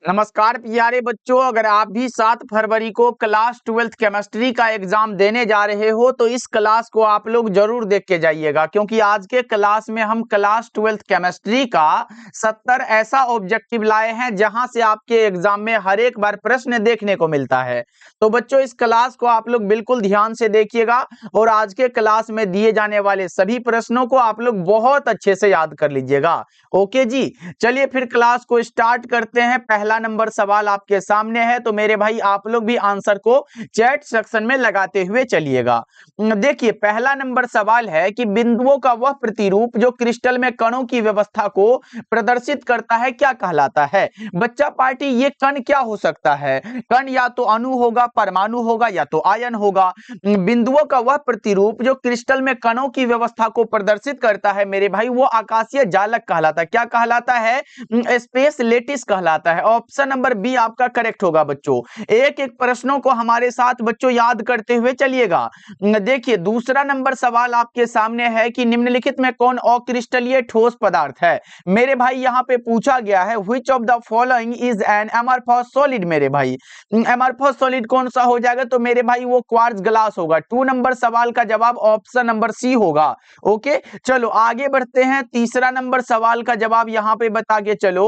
नमस्कार प्यारे बच्चों, अगर आप भी 7 फरवरी को क्लास 12th केमिस्ट्री का एग्जाम देने जा रहे हो तो इस क्लास को आप लोग जरूर देख के जाइएगा, क्योंकि आज के क्लास में हम क्लास 12th केमिस्ट्री का 70 ऐसा ऑब्जेक्टिव लाए हैं जहां से आपके एग्जाम में हर एक बार प्रश्न देखने को मिलता है। तो बच्चों, इस क्लास को आप लोग बिल्कुल ध्यान से देखिएगा और आज के क्लास में दिए जाने वाले सभी प्रश्नों को आप लोग बहुत अच्छे से याद कर लीजिएगा। ओके जी, चलिए फिर क्लास को स्टार्ट करते हैं। पहला नंबर सवाल आपके सामने है, तो मेरे भाई आप लोग भी आंसर को चैट सेक्शन में लगाते हुए चलिएगा। देखिए, पहला नंबर सवाल है कि बिंदुओं का वह प्रतिरूप जो क्रिस्टल में कणों की व्यवस्था को प्रदर्शित करता है क्या कहलाता है। बच्चा पार्टी, ये कण क्या हो सकता है? कण या तो अणु होगा, परमाणु होगा, या तो आयन होगा। बिंदुओं का वह प्रतिरूप जो क्रिस्टल में कणों की व्यवस्था को प्रदर्शित करता है मेरे भाई, वो आकाशीय जालक कहलाता है। क्या कहलाता है? स्पेस लेटिस कहलाता है। ऑप्शन नंबर बी आपका करेक्ट होगा बच्चों। एक एक प्रश्नों को हमारे साथ बच्चों याद करते हुए चलिएगा। देखिए, दूसरा नंबर सवाल आपके सामने है कि निम्नलिखित में कौन अक्रिस्टलीय ठोस पदार्थ है। मेरे भाई यहाँ पे पूछा गया है which of the following is an amorphous solid. मेरे भाई एमरफॉस सॉलिड कौन सा हो जाएगा? तो मेरे भाई वो क्वार्ट्ज ग्लास होगा। 2 नंबर सवाल का जवाब ऑप्शन नंबर सी होगा। ओके, चलो आगे बढ़ते हैं। तीसरा नंबर सवाल का जवाब यहाँ पे बता के चलो।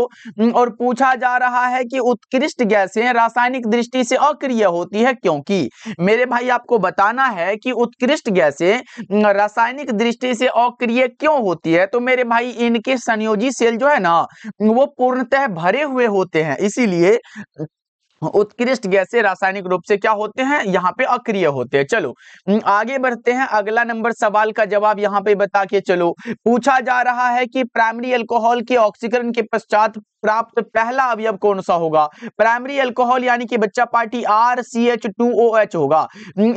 और पूछा जा रहा है कि उत्कृष्ट गैसें रासायनिक दृष्टि से अक्रिय होती है क्योंकि। मेरे भाई आपको बताना है कि उत्कृष्ट गैसें रासायनिक दृष्टि से अक्रिय क्यों होती है। तो मेरे भाई इनके संयोजी सेल जो है ना, वो पूर्णतः भरे हुए होते हैं, इसीलिए उत्कृष्ट गैसें रासायनिक रूप से क्या होते हैं, यहाँ पे अक्रिय होते हैं। चलो आगे बढ़ते हैं। अगला नंबर सवाल का जवाब यहाँ पे बता के चलो। पूछा जा रहा है कि प्राइमरी अल्कोहल के ऑक्सीकरण के पश्चात प्राप्त पहला अवयव कौन सा होगा। प्राइमरी अल्कोहल यानी कि बच्चा पार्टी RCH2OH होगा।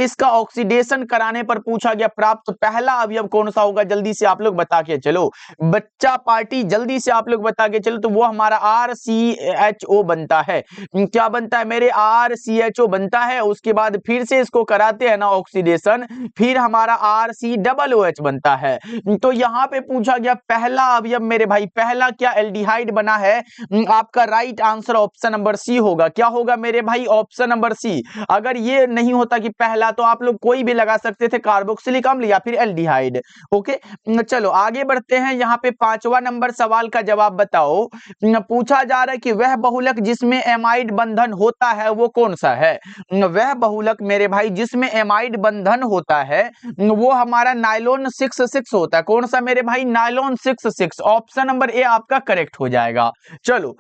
इसका ऑक्सीडेशन कराने पर पूछा गया प्राप्त पहला अवयव कौन सा होगा। जल्दी से आप लोग बता के चलो बच्चा पार्टी, जल्दी से आप लोग बता के चलो। तो वो हमारा RCHO बनता है। क्या बनता है मेरे? RCHO बनता है। उसके बाद फिर से इसको कराते हैं ना ऑक्सीडेशन, फिर हमारा RCOOH बनता है। तो यहाँ पे पूछा गया पहला अवयव मेरे भाई, पहला क्या एल्डिहाइड बना है? आपका right answer option number C होगा। क्या होगा मेरे भाई? Option number C. अगर ये नहीं होता कि पहला, तो आप लोग कोई भी लगा सकते थे, कार्बोक्सिलिक अम्ल या फिर एल्डिहाइड। ओके, चलो आगे बढ़ते हैं। यहाँ पे 5वां नंबर सवाल का जवाब बताओ। पूछा जा रहा है कि वह बहुलक जिसमें एमाइड बंधन होता है वो कौन सा है। वह बहुलक मेरे भाई जिसमें एमाइड बंधन होता है वो हमारा नायलॉन 66 होता है। कौन सा मेरे भाई? नायलॉन 66। ऑप्शन नंबर ए आपका करेक्ट हो जाएगा। चलो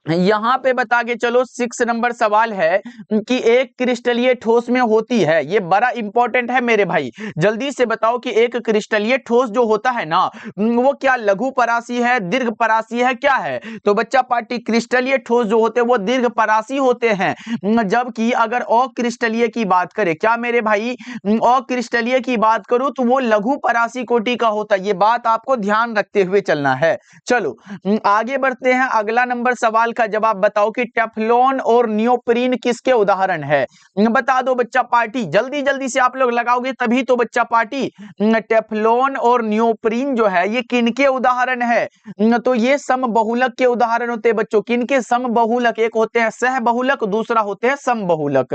यहां पे बता के चलो। 6 नंबर सवाल है कि एक क्रिस्टलीय ठोस में होती है, ये बड़ा इंपॉर्टेंट है मेरे भाई। जल्दी से बताओ कि एक क्रिस्टलीय ठोस जो होता है ना, वो क्या लघु परासी है, दीर्घ परासी है, क्या है? तो बच्चा पार्टी, क्रिस्टलीय ठोस जो होते हैं वो दीर्घ परासी होते हैं, जबकि अगर अक्रिस्टलीय की बात करें, क्या मेरे भाई अक्रिस्टलीय की बात करूं तो वो लघु परासी कोटि का होता है। ये बात आपको ध्यान रखते हुए चलना है। चलो आगे बढ़ते हैं। अगला नंबर सवाल का जवाब बताओ कि टेफ्लॉन और नियोप्रीन किसके उदाहरण है। बता दो बच्चा पार्टी, जल्दी जल्दी से आप लोग लगाओगे तभी तो बच्चा पार्टी। टेफ्लॉन और नियोप्रीन जो है ये किनके उदाहरण है? तो ये समबहुलक के उदाहरण होते हैं बच्चों। किनके? समबहुलक। एक होते हैं सहबहुलक, दूसरा होते हैं समबहुलक।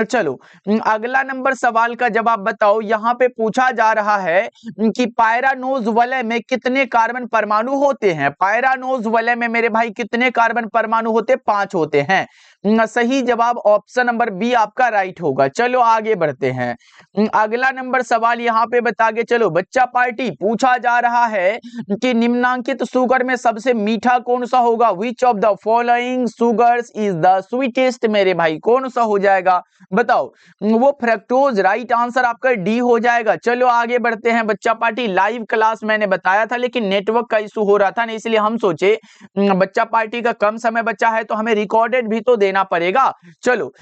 चलो अगला नंबर सवाल का जवाब बताओ। यहां पे पूछा जा रहा है कि पायरानोज वलय में कितने कार्बन परमाणु होते हैं। पायरानोज वलय में मेरे भाई कितने कार्बन परमाणु होते? 5 होते हैं। सही जवाब ऑप्शन नंबर बी आपका राइट होगा। चलो आगे बढ़ते हैं। अगला नंबर सवाल यहाँ पे बता के चलो बच्चा पार्टी। पूछा जा रहा है कि निम्नांकित शुगर में सबसे मीठा कौन सा होगा। Which of the following sugars is the sweetest. मेरे भाई कौन सा हो जाएगा बताओ? वो फ्रक्टोज। राइट आंसर आपका डी हो जाएगा। चलो आगे बढ़ते हैं बच्चा पार्टी। लाइव क्लास मैंने बताया था लेकिन नेटवर्क का इशू हो रहा था ना, इसलिए हम सोचे बच्चा पार्टी का कम समय बचा है तो हमें रिकॉर्डेड भी तो देना पड़ेगा। चलो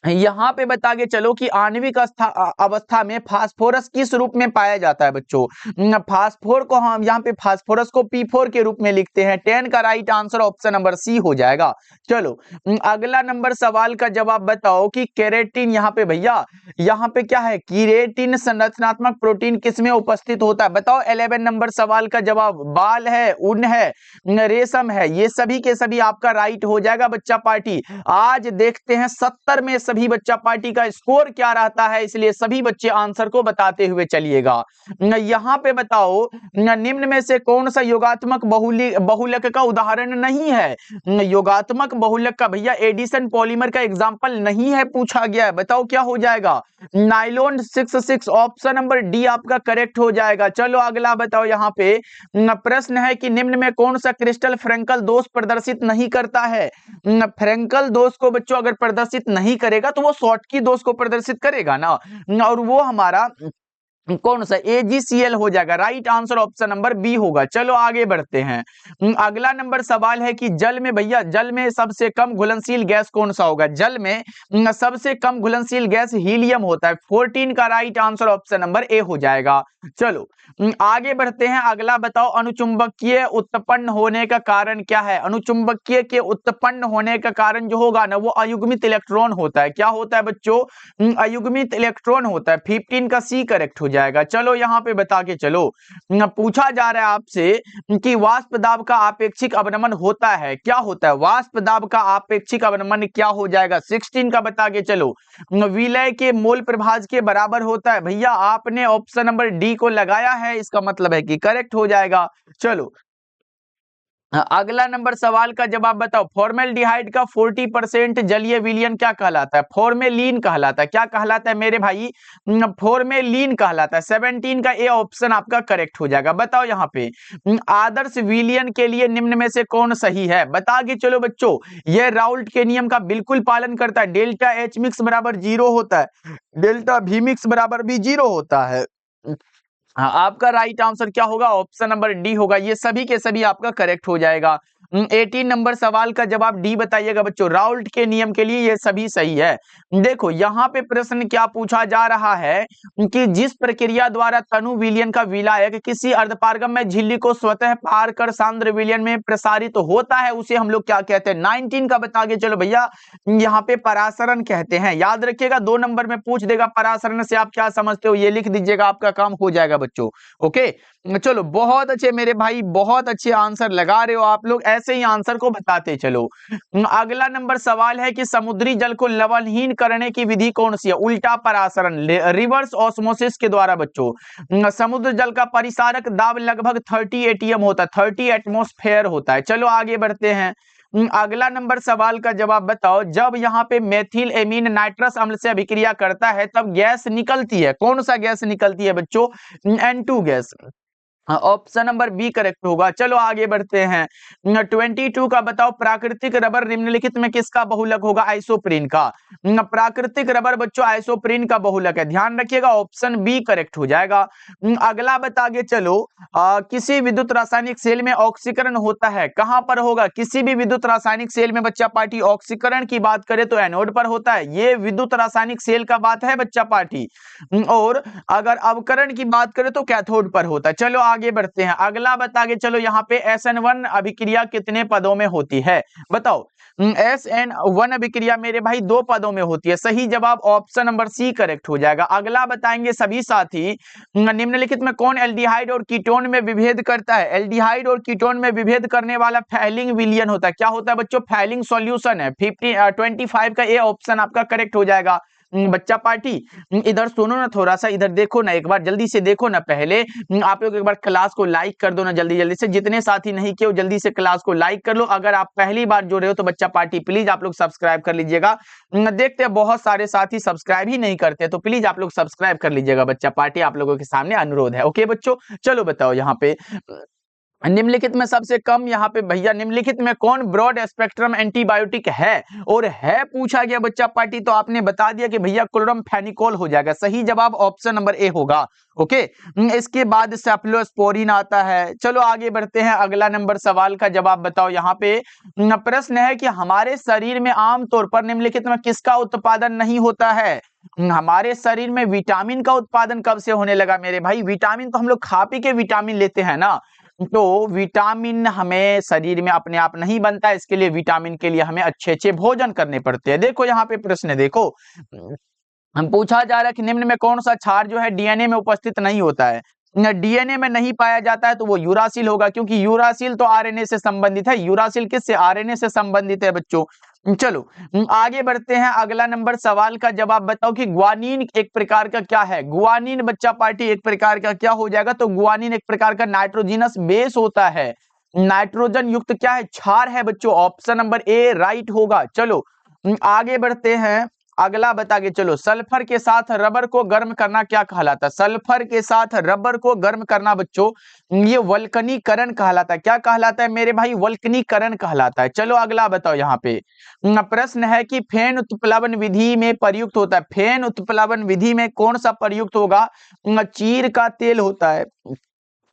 यहाँ पे बता के चलो कि आणविक अवस्था में फास्फोरस किस रूप में पाया जाता है बच्चों। फास्फोर को हम यहाँ पे फास्फोरस को P4 के रूप में लिखते हैं। 10 का right answer option number C हो जाएगा। चलो अगला नंबर सवाल का जवाब बताओ कि केरेटिन, यहाँ पे भैया यहाँ पे क्या है, केरेटिन संरचनात्मक प्रोटीन किसमें उपस्थित होता है बताओ। 11 नंबर सवाल का जवाब बाल है, ऊन है, रेशम है, ये सभी के सभी आपका राइट हो जाएगा बच्चा पार्टी। आज देखते हैं 70 में सभी बच्चा पार्टी का स्कोर क्या रहता है, इसलिए सभी बच्चे आंसर को बताते हुए चलिएगा। यहाँ पे बताओ निम्न में से कौन सा योगात्मक बहुलक का उदाहरण नहीं है। योगात्मक बहुलक का भैया एडिशन पॉलीमर का एग्जांपल नहीं है पूछा गया है, बताओ क्या हो जाएगा। नाइलॉन 66 ऑप्शन नंबर डी आपका करेक्ट हो जाएगा। चलो अगला बताओ। यहाँ पे प्रश्न है कि निम्न में कौन सा क्रिस्टल फ्रेंकल दोष प्रदर्शित नहीं करता है। फ्रेंकल दोष को बच्चों अगर प्रदर्शित नहीं करेगा तो वो शॉर्टकी दोष को प्रदर्शित करेगा ना, और वो हमारा कौन सा AgCl हो जाएगा। Right answer option number B होगा। चलो आगे बढ़ते हैं। अगला नंबर सवाल है कि जल में भैया, जल में सबसे कम घुलनशील गैस कौन सा होगा। जल में सबसे कम घुलनशील गैस हीलियम होता है। 14 का right answer option number A हो जाएगा। चलो आगे बढ़ते हैं। अगला बताओ अनुचुंबकीय उत्पन्न होने का कारण क्या है। अनुचुंबकीय के उत्पन्न होने का कारण जो होगा ना, वो अयुग्मित इलेक्ट्रॉन होता है। क्या होता है बच्चों, अयुग्मित इलेक्ट्रॉन होता है। 15 का सी करेक्ट हो जाएगा। चलो यहाँ पे बता के चलो, पूछा जा रहा है आपसे कि वाष्प दाब का आपेक्षिक अवनमन होता है, क्या होता है। वाष्प दाब का आपेक्षिक अवनमन क्या हो जाएगा। 16 का बता के चलो, विलय के मोल प्रभाज के बराबर होता है। भैया आपने ऑप्शन नंबर डी को लगाया है, इसका मतलब है कि करेक्ट हो जाएगा। चलो अगला नंबर सवाल का जवाब बताओ। फॉर्मेल्डिहाइड का 40% जलीय विलयन क्या कहलाता है। फॉर्मेलिन कहलाता है। क्या कहलाता है मेरे भाई, फॉर्मेलिन कहलाता है। 17 का ए ऑप्शन आपका करेक्ट हो जाएगा। बताओ यहाँ पे आदर्श विलयन के लिए निम्न में से कौन सही है। बता के चलो बच्चों, यह राउल्ट के नियम का बिल्कुल पालन करता है। डेल्टा H मिक्स बराबर 0 होता है, डेल्टा V मिक्स बराबर भी 0 होता है। हाँ, आपका राइट आंसर क्या होगा, ऑप्शन नंबर डी होगा। ये सभी के सभी आपका करेक्ट हो जाएगा। 18 नंबर सवाल का जवाब डी बताइएगा बच्चों। राउल्ट के नियम के लिए ये सभी सही है। देखो यहाँ पे प्रश्न क्या पूछा जा रहा है कि जिस प्रक्रिया द्वारा तनु विलयन का विलायक किसी अर्धपारगम में झिल्ली को स्वतः पार कर सांद्र विलयन में प्रसारित होता है, उसे हम लोग क्या कहते हैं। 19 का बता के चलो भैया, यहाँ पे परासरण कहते हैं। याद रखिएगा 2 नंबर में पूछ देगा परासरण से आप क्या समझते हो, ये लिख दीजिएगा, आपका काम हो जाएगा बच्चों। ओके चलो बहुत अच्छे मेरे भाई, बहुत अच्छे आंसर लगा रहे हो आप लोग, ऐसे ही आंसर को बताते चलो। अगला नंबर सवाल है कि समुद्री जल को लवणहीन करने की विधि कौन सी है। उल्टा परासरण, रिवर्स ऑस्मोसिस के द्वारा बच्चों। समुद्र जल का परिसारक दाब लगभग 30 ATM होता है, 30 एटमॉस्फेयर होता है। चलो आगे बढ़ते हैं। अगला नंबर सवाल का जवाब बताओ। जब यहाँ पे मेथिल एमीन नाइट्रस अम्ल से अभिक्रिया करता है तब गैस निकलती है, कौन सा गैस निकलती है बच्चों, N2 gas. Option number B correct होगा। चलो आगे बढ़ते हैं। 22 का बताओ। प्राकृतिक रबर निम्नलिखित में किसका बहुलक होगा। आइसोप्रीन का। प्राकृतिक रबर बच्चों आइसोप्रीन का बहुलक है, ध्यान रखिएगा, ऑप्शन बी करेक्ट हो जाएगा। अगला बता के चलो, किसी विद्युत रासायनिक सेल में ऑक्सीकरण होता है, कहां पर होगा। किसी भी विद्युत रासायनिक सेल में बच्चा पार्टी ऑक्सीकरण की बात करे तो एनोड पर होता है। ये विद्युत रासायनिक सेल का बात है बच्चा पार्टी। और अगर अवकरण की बात करें तो कैथोड पर होता है। चलो आगे बढ़ते हैं। अगला बता के चलो, यहाँ पे SN1 अभिक्रिया कितने पदों में होती है बताओ। SN1 अभिक्रिया मेरे भाई 2 पदों में होती है। सही जवाब ऑप्शन नंबर सी करेक्ट हो जाएगा। अगला बताएंगे सभी साथी, निम्नलिखित में कौन एल्डिहाइड और कीटोन में विभेद करता है। एल्डिहाइड और कीटोन में विभेद करने वाला फैलिंग विलयन होता है। क्या होता है बच्चों, फैलिंग सॉल्यूशन है। 25 का ए ऑप्शन आपका करेक्ट हो जाएगा। बच्चा पार्टी इधर सुनो ना, थोड़ा सा इधर देखो ना, एक बार जल्दी से देखो ना। पहले आप लोग एक बार क्लास को लाइक कर दो ना, जल्दी जल्दी से। जितने साथी नहीं किए जल्दी से क्लास को लाइक कर लो। अगर आप पहली बार जुड़ रहे हो तो बच्चा पार्टी प्लीज आप लोग सब्सक्राइब कर लीजिएगा। देखते हैं बहुत सारे साथी सब्सक्राइब ही नहीं करते, तो प्लीज आप लोग सब्सक्राइब कर लीजिएगा बच्चा पार्टी, आप लोगों के सामने अनुरोध है। ओके बच्चों, चलो बताओ यहाँ पे निम्नलिखित में सबसे कम यहाँ पे भैया निम्नलिखित में कौन ब्रॉड स्पेक्ट्रम एंटीबायोटिक है, और है पूछा गया बच्चा पार्टी, तो आपने बता दिया कि भैया क्लोरमफेनिकोल हो जाएगा। सही जवाब ऑप्शन नंबर ए होगा। ओके, इसके बाद सेफलोस्पोरिन आता है। चलो आगे बढ़ते हैं, अगला नंबर सवाल का जवाब बताओ। यहाँ पे प्रश्न है कि हमारे शरीर में आमतौर पर निम्नलिखित में किसका उत्पादन नहीं होता है। हमारे शरीर में विटामिन का उत्पादन कब से होने लगा मेरे भाई? विटामिन तो हम लोग खा पी के विटामिन लेते हैं ना, तो विटामिन हमें शरीर में अपने आप नहीं बनता, इसके लिए विटामिन के लिए हमें अच्छे अच्छे भोजन करने पड़ते हैं। देखो यहाँ पे प्रश्न देखो, हम पूछा जा रहा है कि निम्न में कौन सा क्षार जो है डीएनए में उपस्थित नहीं होता है। डीएनए में नहीं पाया जाता है तो वो यूरासिल होगा, क्योंकि यूरासिल तो आरएनए से संबंधित है। यूरासिल किससे? आरएनए से संबंधित है बच्चों। चलो आगे बढ़ते हैं, अगला नंबर सवाल का जवाब बताओ कि ग्वानिन एक प्रकार का क्या है। ग्वानिन बच्चा पार्टी एक प्रकार का क्या हो जाएगा? तो ग्वानिन एक प्रकार का नाइट्रोजिनस बेस होता है, नाइट्रोजन युक्त क्या है? क्षार है बच्चों। ऑप्शन नंबर ए राइट होगा। चलो आगे बढ़ते हैं, अगला बता के चलो, सल्फर के साथ रबर को गर्म करना क्या कहलाता है? सल्फर के साथ रबर को गर्म करना बच्चों ये वल्कनीकरण कहलाता है। क्या कहलाता है मेरे भाई? वल्कनीकरण कहलाता है। चलो अगला बताओ, यहाँ पे प्रश्न है कि फेन उत्प्लवन विधि में प्रयुक्त होता है। फेन उत्प्लवन विधि में कौन सा प्रयुक्त होगा? चीर का तेल होता है।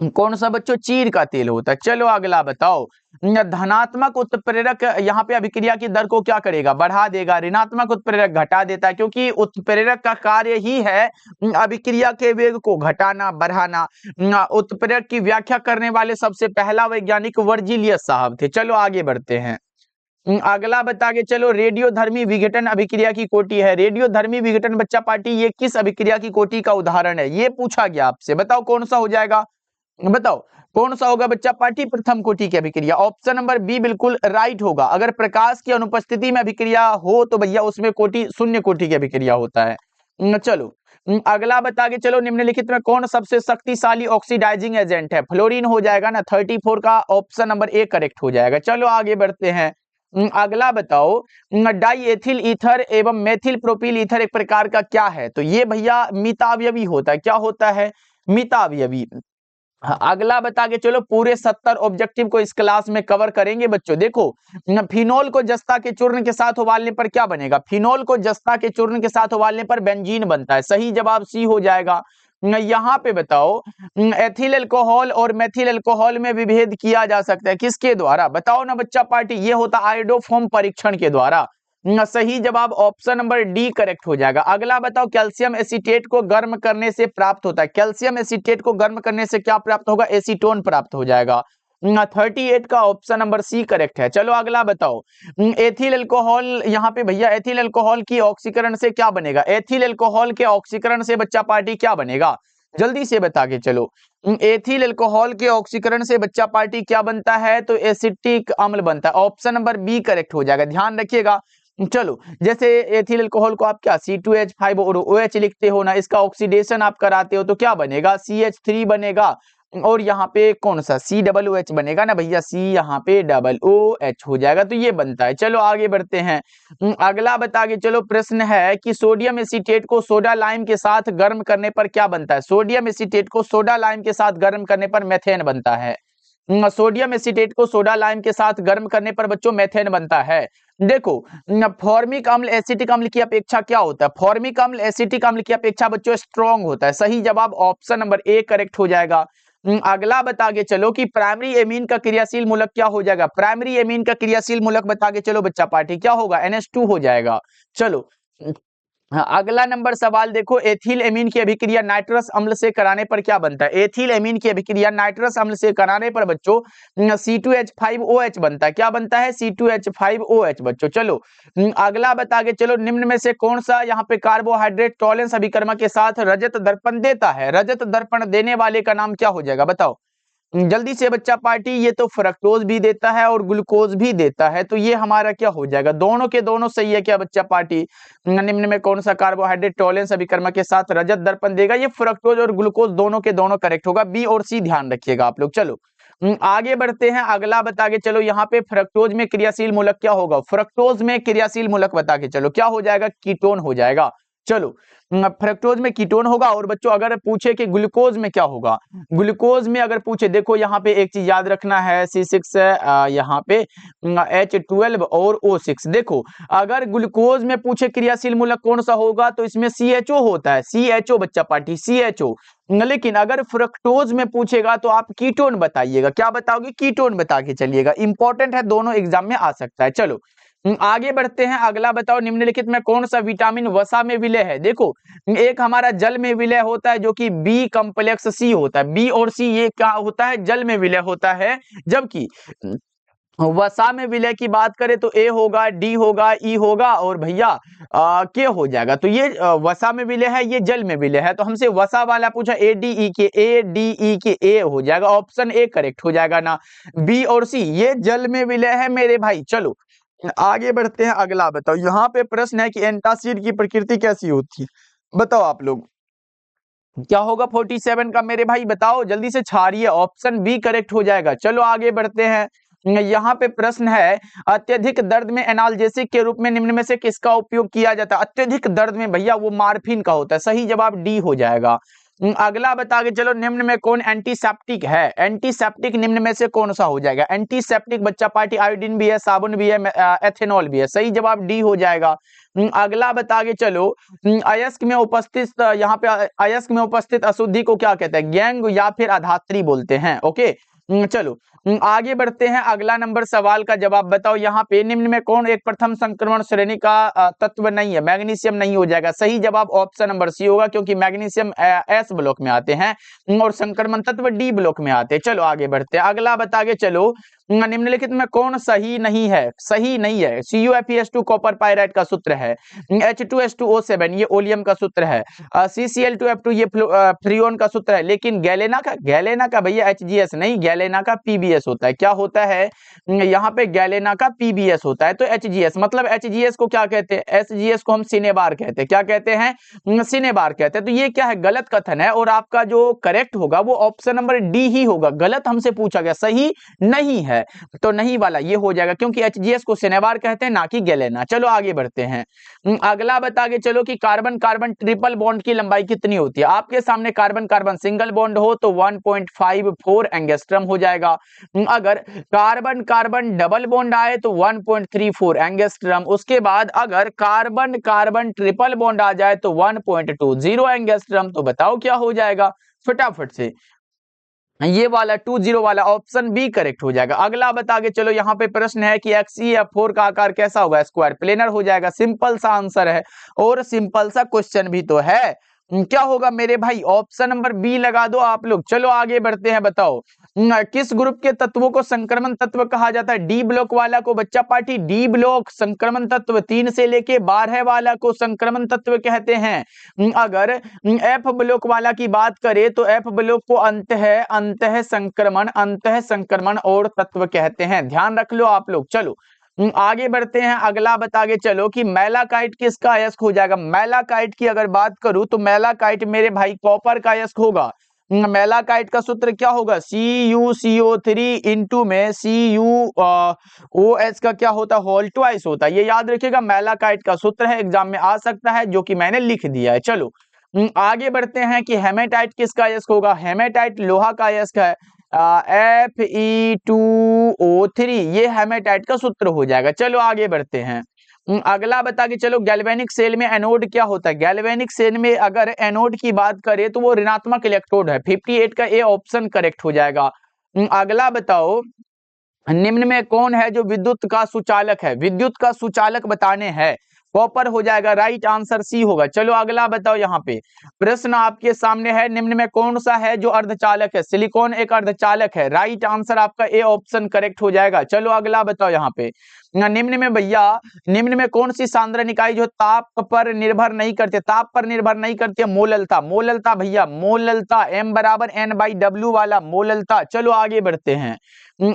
कौन सा बच्चों? चीर का तेल होता है। चलो अगला बताओ, धनात्मक उत्प्रेरक यहाँ पे अभिक्रिया की दर को क्या करेगा? बढ़ा देगा। ऋणात्मक उत्प्रेरक घटा देता है, क्योंकि उत्प्रेरक का कार्य ही है अभिक्रिया के वेग को घटाना बढ़ाना। उत्प्रेरक की व्याख्या करने वाले सबसे पहला वैज्ञानिक वर्जिलियस साहब थे। चलो आगे बढ़ते हैं, अगला बता के चलो, रेडियोधर्मी विघटन अभिक्रिया की कोटि है। रेडियोधर्मी विघटन बच्चा पार्टी ये किस अभिक्रिया की कोटि का उदाहरण है? ये पूछा गया आपसे, बताओ कौन सा हो जाएगा? बताओ कौन सा होगा बच्चा पार्टी? प्रथम कोटि की अभिक्रिया। ऑप्शन नंबर बी बिल्कुल राइट होगा। अगर प्रकाश की अनुपस्थिति में अभिक्रिया हो तो भैया उसमें कोटि शून्य कोटि की अभिक्रिया होता है। चलो अगला बता के चलो, निम्नलिखित में कौन सबसे शक्तिशाली ऑक्सीडाइजिंग एजेंट है? फ्लोरीन हो जाएगा ना, 34 का ऑप्शन नंबर ए करेक्ट हो जाएगा। चलो आगे बढ़ते हैं, अगला बताओ, डाई एथिल ईथर एवं मेथिल प्रोपिल ईथर एक प्रकार का क्या है? तो ये भैया मितावयवी होता है। क्या होता है? मितावयवी। अगला बता के चलो, पूरे 70 ऑब्जेक्टिव को इस क्लास में कवर करेंगे बच्चों। देखो फिनोल को जस्ता के चूर्ण के साथ उबालने पर क्या बनेगा? फिनोल को जस्ता के चूर्ण के साथ उबालने पर बेंजीन बनता है। सही जवाब सी हो जाएगा। यहाँ पे बताओ, एथिल अल्कोहल और मेथिल अल्कोहल में विभेद किया जा सकता है किसके द्वारा? बताओ ना बच्चा पार्टी। ये होता आयोडोफोम परीक्षण के द्वारा। सही जवाब ऑप्शन नंबर डी करेक्ट हो जाएगा। अगला बताओ, कैल्शियम एसीटेट को गर्म करने से प्राप्त होता है। कैल्शियम एसीटेट को गर्म करने से क्या प्राप्त होगा? एसीटोन प्राप्त हो जाएगा। 38 का ऑप्शन नंबर सी करेक्ट है। चलो अगला बताओ, एथिल अल्कोहल, यहाँ पे भैया एथिल अल्कोहल की ऑक्सीकरण से क्या बनेगा? एथिल अल्कोहल के ऑक्सीकरण से बच्चा पार्टी क्या बनेगा? जल्दी से बता के चलो, एथिल अल्कोहल के ऑक्सीकरण से बच्चा पार्टी क्या बनता है? तो एसिटिक अम्ल बनता है। ऑप्शन नंबर बी करेक्ट हो जाएगा, ध्यान रखिएगा। चलो जैसे एथिल अल्कोहल को आप क्या C2H5 और OH लिखते हो ना, इसका ऑक्सीडेशन आप कराते हो तो क्या बनेगा? CH3 बनेगा। और यहाँ पे कौन सा? COOH बनेगा ना भैया, C यहाँ पे OOH हो जाएगा, तो ये बनता है। चलो आगे बढ़ते हैं, अगला बता के चलो, प्रश्न है कि सोडियम एसीटेट को सोडा लाइम के साथ गर्म करने पर क्या बनता है? सोडियम एसीटेट को सोडा लाइम के साथ गर्म करने पर मेथेन बनता है। सोडियम एसीटेट को सोडा लाइम के साथ गर्म करने पर बच्चों मेथेन बनता है। देखो फॉर्मिक अम्ल एसिटिक अम्ल की अपेक्षा क्या होता है? फॉर्मिक अम्ल एसिटिक अम्ल की अपेक्षा बच्चों स्ट्रॉन्ग होता है। सही जवाब ऑप्शन नंबर ए करेक्ट हो जाएगा। अगला बता के चलो कि प्राइमरी एमीन का क्रियाशील मूलक क्या हो जाएगा? प्राइमरी एमीन का क्रियाशील मूलक बता के चलो बच्चा पार्टी, क्या होगा? NH2 हो जाएगा। चलो अगला नंबर सवाल देखो, एथिल एमीन की अभिक्रिया नाइट्रस अम्ल से कराने पर क्या बनता है? एथिल एमीन की अभिक्रिया नाइट्रस अम्ल से कराने पर बच्चों C2H5OH बनता है। क्या बनता है? C2H5OH बच्चों। चलो अगला बता के चलो, निम्न में से कौन सा यहाँ पे कार्बोहाइड्रेट टॉलेंस अभिकर्मा के साथ रजत दर्पण देता है? रजत दर्पण देने वाले का नाम क्या हो जाएगा? बताओ जल्दी से बच्चा पार्टी। ये तो फ्रक्टोज भी देता है और ग्लूकोज भी देता है, तो ये हमारा क्या हो जाएगा? दोनों के दोनों सही है क्या बच्चा पार्टी? निम्न में कौन सा कार्बोहाइड्रेट टॉलेंस अभिकर्मा के साथ रजत दर्पण देगा? ये फ्रक्टोज और ग्लूकोज दोनों के दोनों करेक्ट होगा। बी और सी ध्यान रखिएगा आप लोग। चलो आगे बढ़ते हैं, अगला बता के चलो, यहाँ पे फ्रक्टोज में क्रियाशील मूलक क्या होगा? फ्रक्टोज में क्रियाशील मूलक बता के चलो क्या हो जाएगा? कीटोन हो जाएगा। चलो, फ्रक्टोज में कीटोन होगा। और बच्चों अगर पूछे कि ग्लूकोज में क्या होगा, ग्लूकोज में अगर पूछे, देखो यहाँ पे एक चीज याद रखना है, C6 यहाँ पे H12 और O6। देखो अगर ग्लूकोज में पूछे क्रियाशील मूलक कौन सा होगा तो इसमें CHO होता है, CHO बच्चा पार्टी, CHO। लेकिन अगर फ्रक्टोज में पूछेगा तो आप कीटोन बताइएगा। क्या बताओगे? कीटोन बता के चलिएगा। इंपॉर्टेंट है, दोनों एग्जाम में आ सकता है। चलो आगे बढ़ते हैं। अगला बताओ, निम्नलिखित में कौन सा विटामिन वसा में विलय है? देखो एक हमारा जल में विलय होता है जो कि बी कॉम्प्लेक्स सी होता है। बी और सी ये क्या होता है? जल में विलय होता है। जबकि वसा में विलय की बात करें तो ए होगा, डी होगा, ई होगा और भैया के हो जाएगा। तो ये वसा में विलय है, ये जल में विलय है। तो हमसे वसा वाला पूछा, ए डी ई के ए हो जाएगा। ऑप्शन ए करेक्ट हो जाएगा ना। बी और सी ये जल में विलय है मेरे भाई। चलो आगे बढ़ते हैं। अगला बताओ, यहाँ पे प्रश्न है कि एंटासिड की प्रकृति कैसी होती है? बताओ आप लोग क्या होगा 47 का मेरे भाई? बताओ जल्दी से छाड़िए। ऑप्शन बी करेक्ट हो जाएगा। चलो आगे बढ़ते हैं। यहाँ पे प्रश्न है, अत्यधिक दर्द में एनाल्जेसिक के रूप में निम्न में से किसका उपयोग किया जाता है? अत्यधिक दर्द में भैया वो मार्फिन का होता है। सही जवाब डी हो जाएगा। अगला बता के चलो, निम्न में कौन एंटीसेप्टिक है? एंटीसेप्टिक निम्न में से कौन सा हो जाएगा? एंटीसेप्टिक बच्चा पार्टी, आयोडीन भी है, साबुन भी है, एथेनॉल भी है। सही जवाब डी हो जाएगा। अगला बता के चलो, अयस्क में उपस्थित, यहाँ पे अयस्क में उपस्थित अशुद्धि को क्या कहते हैं? गैंग या फिर अधात्री बोलते हैं। ओके चलो आगे बढ़ते हैं। अगला नंबर सवाल का जवाब बताओ। यहाँ पे निम्न में कौन एक प्रथम संक्रमण श्रेणी का तत्व नहीं है? मैग्नीशियम नहीं हो जाएगा। सही जवाब ऑप्शन नंबर सी होगा, क्योंकि मैग्नीशियम एस ब्लॉक में आते हैं और संक्रमण तत्व डी ब्लॉक में आते हैं। चलो आगे बढ़ते हैं। अगला बता के चलो, निम्नलिखित में कौन सही नहीं है? सही नहीं है। CuFeS2 कॉपर पायराइड का सूत्र है। H2S2O7 ये ओलियम का सूत्र है। CCl2F2 ये फ्रियोन का सूत्र है। लेकिन गैलेना का भैया HGS नहीं, गैलेना का PBS होता है। क्या होता है? यहाँ पे गैलेना का PBS होता है। तो HGS मतलब HGS को क्या कहते हैं? HGS को हम सिनेबार कहते हैं। क्या कहते हैं? सिनेबार कहते हैं। तो ये क्या है? गलत कथन है और आपका जो करेक्ट होगा वो ऑप्शन नंबर डी ही होगा। गलत हमसे पूछा गया, सही नहीं है। तो नहीं वाला ये हो जाएगा, क्योंकि HGS को सिनेबार कहते हैं, ना कि गैलेना। चलो आगे बढ़ते हैं। अगला बता के चलो कि कार्बन कार्बन ट्रिपल बॉन्ड की लंबाई कितनी होती है? आपके सामने कार्बन कार्बन सिंगल बॉन्ड हो तो 1.54 एंगस्ट्रम हो जाएगा। अगर कार्बन कार्बन डबल बॉन्ड आए तो 1.34 एंगस्ट्रम। उसके बाद अगर कार्बन कार्बन ट्रिपल बॉन्ड आ जाए तो 1.20 एंगस्ट्रम। तो बताओ क्या हो जाएगा फटाफट से? ये वाला 20 वाला ऑप्शन बी करेक्ट हो जाएगा। अगला बता के चलो, यहाँ पे प्रश्न है कि XeF4 का आकार कैसा होगा? स्क्वायर प्लेनर हो जाएगा। सिंपल सा आंसर है और सिंपल सा क्वेश्चन भी तो है। क्या होगा मेरे भाई? ऑप्शन नंबर बी लगा दो आप लोग। चलो आगे बढ़ते हैं। बताओ किस ग्रुप के तत्वों को संक्रमण तत्व कहा जाता है? डी ब्लॉक वाला को बच्चा पार्टी डी ब्लॉक संक्रमण तत्व, 3 से लेके 12 वाला को संक्रमण तत्व कहते हैं। अगर एफ ब्लॉक वाला की बात करें तो एफ ब्लॉक को अंतः संक्रमण और तत्व कहते हैं। ध्यान रख लो आप लोग। चलो आगे बढ़ते हैं। अगला बता के चलो कि मैलाकाइट किसका अयस्क हो जाएगा? मैलाकाइट की अगर बात करूं तो मैलाकाइट मेरे भाई कॉपर का अयस्क होगा। मैलाकाइट का सूत्र क्या होगा? CuCO3 इंटू में CuOH का क्या होता है? होल ट्वाइस होता है। ये याद रखिएगा, मैलाकाइट का सूत्र है, एग्जाम में आ सकता है, जो कि मैंने लिख दिया है। चलो आगे बढ़ते हैं कि हेमेटाइट किसका अयस्क होगा? हेमेटाइट लोहा का अयस्क है। Fe2O3 ये हेमेटाइट का सूत्र हो जाएगा। चलो आगे बढ़ते हैं। अगला बता के चलो, गैल्वेनिक सेल में एनोड क्या होता है? गैल्वेनिक सेल में अगर एनोड की बात करें तो वो ऋणात्मक इलेक्ट्रोड है। 58 का ए ऑप्शन करेक्ट हो जाएगा। अगला बताओ, निम्न में कौन है जो विद्युत का सुचालक है? विद्युत का सुचालक बताने हैं। कॉपर हो जाएगा। राइट आंसर सी होगा। चलो अगला बताओ। यहाँ पे प्रश्न आपके सामने है, निम्न में कौन सा है जो अर्धचालक है? सिलिकॉन एक अर्धचालक है। राइट आंसर आपका ए ऑप्शन करेक्ट हो जाएगा। चलो अगला बताओ। यहाँ पे निम्न में भैया, निम्न में कौन सी सांद्रण इकाई जो ताप पर निर्भर नहीं करते? ताप पर निर्भर नहीं करती है मोललता। मोललता भैया, मोललता M बराबर N/W वाला मोललता। चलो आगे बढ़ते हैं।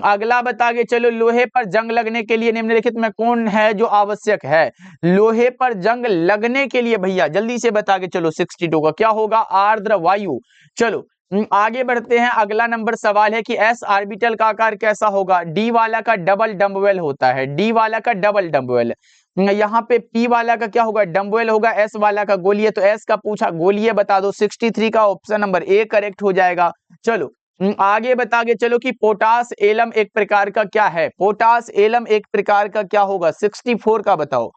अगला बता के चलो, लोहे पर जंग लगने के लिए निम्नलिखित में कौन है जो आवश्यक है? लोहे पर जंग लगने के लिए भैया जल्दी से बता के चलो, 62 का क्या होगा? आर्द्र वायु। चलो आगे बढ़ते हैं, अगला नंबर सवाल है कि एस ऑर्बिटल का आकार कैसा होगा। डी वाला का डबल डम्बवेल होता है, डी वाला का डबल डम्बवेल। यहाँ पे पी वाला का क्या होगा, डम्बवेल होगा, एस वाला का गोलीय। तो एस का पूछा, गोलीय बता दो। 63 का ऑप्शन नंबर ए करेक्ट हो जाएगा। चलो आगे बता के चलो कि पोटास एलम एक प्रकार का क्या है, पोटास एलम एक प्रकार का क्या होगा, 64 का बताओ।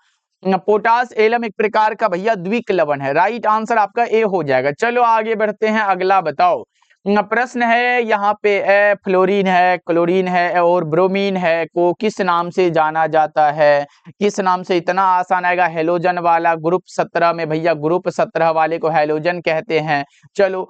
पोटास एलम एक प्रकार का भैया द्विक लवण है, राइट आंसर आपका ए हो जाएगा। चलो आगे बढ़ते हैं, अगला बताओ। प्रश्न है यहाँ पे फ्लोरीन है, क्लोरीन है और ब्रोमीन है को किस नाम से जाना जाता है, किस नाम से, इतना आसान आएगा, हेलोजन वाला। ग्रुप 17 में भैया, ग्रुप 17 वाले को हेलोजन कहते हैं। चलो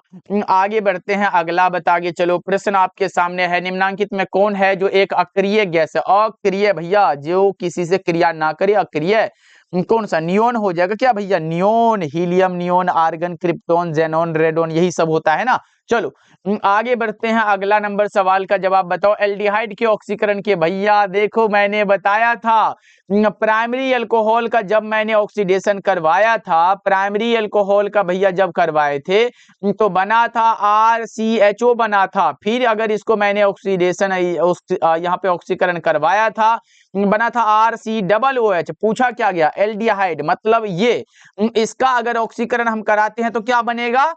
आगे बढ़ते हैं, अगला बता के चलो। प्रश्न आपके सामने है, निम्नांकित में कौन है जो एक अक्रिय गैस है, अक्रिय भैया, जो किसी से क्रिया ना करे, अक्रिय। कौन सा, नियोन हो जाएगा क्या भैया, neon, helium, neon, argon, krypton, xenon, radon, यही सब होता है ना। चलो आगे बढ़ते हैं, अगला नंबर सवाल का जवाब बताओ। एल्डिहाइड के ऑक्सीकरण के, भैया देखो मैंने बताया था, प्राइमरी अल्कोहल का जब मैंने ऑक्सीडेशन करवाया था, प्राइमरी अल्कोहल का भैया जब करवाए थे तो बना था RCHO बना था। फिर अगर इसको मैंने ऑक्सीडेशन यहाँ पे ऑक्सीकरण करवाया था, बना था RCOOH। पूछा क्या गया, एल्डिहाइड, मतलब ये इसका अगर ऑक्सीकरण हम कराते हैं तो क्या बनेगा,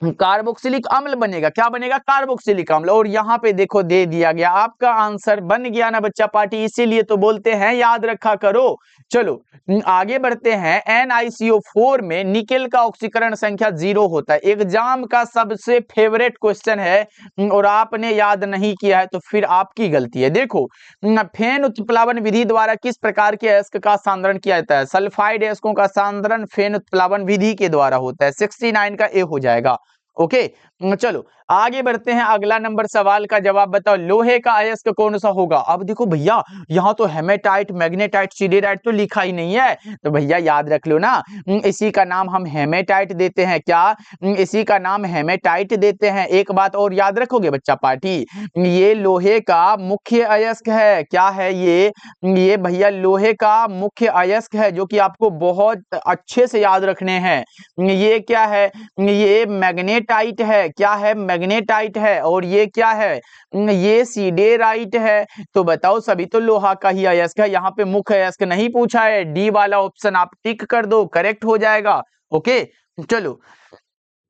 कार्बोक्सिलिक अम्ल बनेगा। क्या बनेगा, कार्बोक्सिलिक अम्ल। और यहाँ पे देखो दे दिया गया, आपका आंसर बन गया ना बच्चा पार्टी, इसीलिए तो बोलते हैं याद रखा करो। चलो आगे बढ़ते हैं, NiCO4 में निकेल का ऑक्सीकरण संख्या 0 होता है। एग्जाम का सबसे फेवरेट क्वेश्चन है और आपने याद नहीं किया है तो फिर आपकी गलती है। देखो फेन उत्प्लावन विधि द्वारा किस प्रकार के अयस्क का सांद्रण किया जाता है, सल्फाइड अयस्कों का सांद्रण फेन उत्प्लावन विधि के द्वारा होता है। 69 का ए हो जाएगा। ओके चलो आगे बढ़ते हैं, अगला नंबर सवाल का जवाब बताओ। लोहे का अयस्क कौन सा होगा। अब देखो भैया यहाँ तो हेमेटाइट, मैग्नेटाइट, सिडेराइट तो लिखा ही नहीं है, तो भैया याद रख लो ना, इसी का नाम हम हेमेटाइट देते हैं। क्या, इसी का नाम हेमेटाइट देते हैं। एक बात और याद रखोगे बच्चा पार्टी, ये लोहे का मुख्य अयस्क है। क्या है ये भैया लोहे का मुख्य अयस्क है, जो कि आपको बहुत अच्छे से याद रखने हैं। ये क्या है, ये मैग्नेटाइट है। क्या है, मैग्नेटाइट है। और ये क्या है, ये सिडेराइट है। तो बताओ, सभी तो लोहा का ही अयस्क है, यहाँ पे मुख्य अयस्क नहीं पूछा है। डी वाला ऑप्शन आप टिक कर दो, करेक्ट हो जाएगा। ओके चलो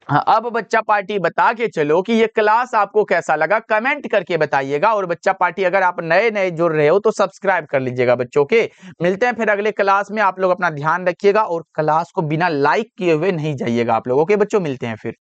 हाँ, अब बच्चा पार्टी बता के चलो कि ये क्लास आपको कैसा लगा, कमेंट करके बताइएगा। और बच्चा पार्टी अगर आप नए नए जुड़ रहे हो तो सब्सक्राइब कर लीजिएगा बच्चों के। मिलते हैं फिर अगले क्लास में, आप लोग अपना ध्यान रखिएगा और क्लास को बिना लाइक किए हुए नहीं जाइएगा आप लोग। ओके बच्चों, मिलते हैं फिर।